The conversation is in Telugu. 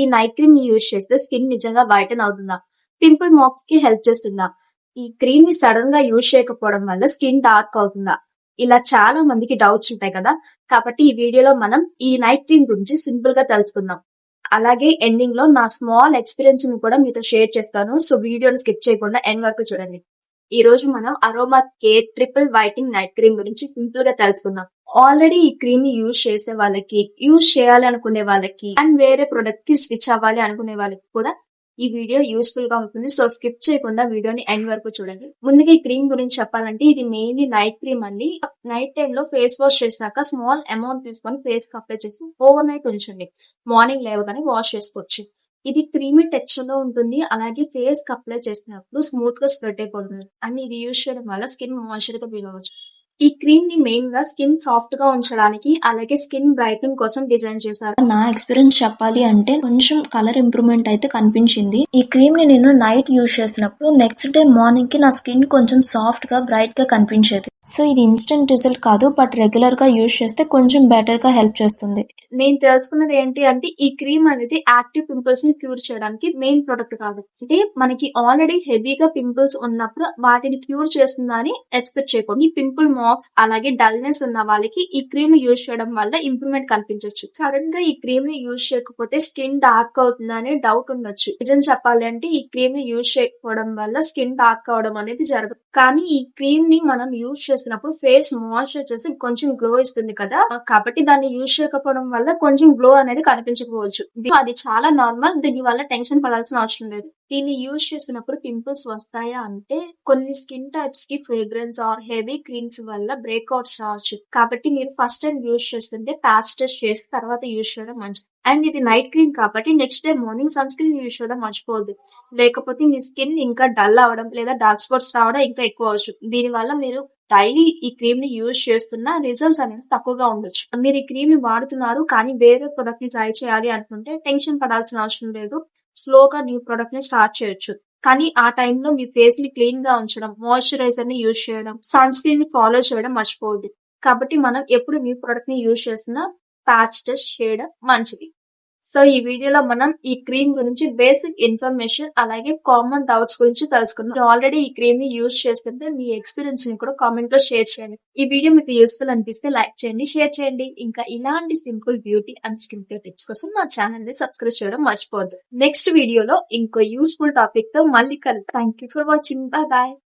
ఈ నైట్ క్రీమ్ ని యూజ్ చేస్తే స్కిన్ నిజంగా వైటన్ అవుతుందా? పింపుల్ మార్క్స్ కి హెల్ప్ చేస్తుందా? ఈ క్రీమ్ ని సడన్ గా యూజ్ చేయకపోవడం వల్ల స్కిన్ డార్క్ అవుతుందా? ఇలా చాలా మందికి డౌట్స్ ఉంటాయి కదా. కాబట్టి ఈ వీడియోలో మనం ఈ నైట్ క్రీమ్ గురించి సింపుల్ గా తెలుసుకుందాం. అలాగే ఎండింగ్ లో నా స్మాల్ ఎక్స్పీరియన్స్ ని కూడా మీతో షేర్ చేస్తాను. సో వీడియోని స్కిప్ చేయకుండా ఎండ్ వరకు చూడండి. ఈ రోజు మనం aroma care triple waiting night cream గురించి సింపుల్ గా తెలుసుకుందాం. ఆల్రెడీ ఈ క్రీమ్ ని యూజ్ చేసే వాళ్ళకి, యూజ్ చేయాలి అనుకునే వాళ్ళకి అండ్ వేరే ప్రొడక్ట్ కి స్విచ్ అవ్వాలి అనుకునే వాళ్ళకి కూడా ఈ వీడియో యూస్ఫుల్ గా ఉంటుంది. సో స్కిప్ చేయకుండా వీడియోని ఎండ్ వరకు చూడండి. ముందుగా ఈ క్రీమ్ గురించి చెప్పాలంటే ఇది మెయిన్లీ నైట్ క్రీమ్ అండి. నైట్ టైమ్ లో ఫేస్ వాష్ చేసినాక స్మాల్ అమౌంట్ తీసుకొని ఫేస్ కి అప్లై చేసి ఓవర్ నైట్ ఉంచండి. మార్నింగ్ లేవగానే వాష్ చేసుకోవచ్చు. ఇది క్రీమీ టెక్స్చర్ లో ఉంటుంది. అలాగే ఫేస్ కి అప్లై చేసినప్పుడు స్మూత్ గా స్ప్రెడ్ అయిపోతుంది. అండ్ ఇది యూజ్ చేయడం వల్ల స్కిన్ మాయిశ్చర్ గా ఫీల్ అవ్వచ్చు. ఈ క్రీమ్ ని మెయిన్ గా స్కిన్ సాఫ్ట్ గా ఉంచడానికి అలాగే స్కిన్ బ్రైట్నింగ్ కోసం డిజైన్ చేశారు. నా ఎక్స్పీరియన్స్ చెప్పాలి అంటే కొంచెం కలర్ ఇంప్రూవ్మెంట్ అయితే కనిపించింది. ఈ క్రీమ్ ని నేను నైట్ యూజ్ చేసినప్పుడు నెక్స్ట్ డే మార్నింగ్ కి నా స్కిన్ కొంచెం సాఫ్ట్ గా బ్రైట్ గా కనిపించేది. సో ఇది ఇన్స్టెంట్ రిజల్ట్ కాదు, బట్ రెగ్యులర్ గా యూజ్ చేస్తే కొంచెం బెటర్ గా హెల్ప్ చేస్తుంది. నేను తెలుసుకున్నది ఏంటి అంటే ఈ క్రీమ్ అనేది యాక్టివ్ పింపుల్స్ ని క్యూర్ చేయడానికి మెయిన్ ప్రొడక్ట్ కాబట్టి మనకి ఆల్రెడీ హెవీగా పింపుల్స్ ఉన్నప్పుడు వాటిని క్యూర్ చేస్తుందా అని ఎక్స్పెక్ట్ చేయకండి. పింపుల్ మార్క్స్ అలాగే డల్నెస్ ఉన్న వాళ్ళకి ఈ క్రీమ్ యూజ్ చేయడం వల్ల ఇంప్రూవ్మెంట్ కనిపించవచ్చు. సడన్ గా ఈ క్రీమ్ ని యూజ్ చేయకపోతే స్కిన్ డార్క్ అవుతుందా అనే డౌట్ ఉండొచ్చు. నిజం చెప్పాలి అంటే ఈ క్రీమ్ ని యూజ్ చేయకపోవడం వల్ల స్కిన్ డార్క్ అవడం అనేది జరగదు. కానీ ఈ క్రీమ్ ని మనం యూజ్ చేసినప్పుడు ఫేస్ మాయిశ్చర్ చేసి కొంచెం గ్లో ఇస్తుంది కదా. కాబట్టి దాన్ని యూజ్ చేయకపోవడం వల్ల కొంచెం గ్లో అనేది కనిపించకపోవచ్చు. అది చాలా నార్మల్. దీని వల్ల టెన్షన్ పడాల్సిన అవసరం లేదు. దీన్ని యూజ్ చేసినప్పుడు పింపుల్స్ వస్తాయా అంటే కొన్ని స్కిన్ టైప్స్ కి ఫ్రేగ్రెన్స్ ఆర్ హెవీ క్రీమ్స్ వల్ల బ్రేక్అవుట్స్ రావచ్చు. కాబట్టి మీరు ఫస్ట్ టైం యూజ్ చేస్తుంటే ప్యాచ్ టెస్ట్ చేసి తర్వాత యూజ్ చేయడం మంచిది. అండ్ ఇది నైట్ క్రీమ్ కాబట్టి next day morning sunscreen use చేయడం మర్చిపోవద్దు. లేకపోతే మీ స్కిన్ ఇంకా డల్ అవడం లేదా డార్క్ స్పాట్స్ రావడం ఇంకా ఎక్కువ అవచ్చు. దీని వల్ల మీరు డైలీ ఈ క్రీమ్ ని యూజ్ చేస్తున్న రిజల్ట్స్ అనేది తక్కువగా ఉండొచ్చు. మీరు ఈ క్రీమ్ ని వాడుతున్నారు కానీ వేరే ప్రొడక్ట్ ని ట్రై చేయాలి అనుకుంటే టెన్షన్ పడాల్సిన అవసరం లేదు. స్లోగా న్యూ ప్రొడక్ట్ ని స్టార్ట్ చేయొచ్చు. కానీ ఆ టైంలో మీ ఫేస్ ని క్లీన్ గా ఉంచడం, మాయిశ్చరైజర్ ని యూజ్ చేయడం, సన్ స్క్రీన్ ని ఫాలో చేయడం మర్చిపోవద్దు. కాబట్టి మనం ఎప్పుడు న్యూ ప్రొడక్ట్ ని యూజ్ చేసినా ప్యాచ్ టెస్ట్ చేయడం మంచిది. సో ఈ వీడియోలో మనం ఈ క్రీమ్ గురించి బేసిక్ ఇన్ఫర్మేషన్ అలాగే కామన్ డౌట్స్ గురించి తెలుసుకున్నాం. ఆల్రెడీ ఈ క్రీమ్ ని యూజ్ చేస్తుంటే మీ ఎక్స్పీరియన్స్ ని కూడా కామెంట్ లో షేర్ చేయండి. ఈ వీడియో మీకు యూస్ఫుల్ అనిపిస్తే లైక్ చేయండి, షేర్ చేయండి. ఇంకా ఇలాంటి simple beauty and skin care tips కోసం నా ఛానల్ ని సబ్స్క్రైబ్ చేయడం మర్చిపోవద్దు. నెక్స్ట్ వీడియోలో ఇంకో యూస్ఫుల్ టాపిక్ తో మళ్ళీ కలుద్దాం. Thank you for watching. Bye bye.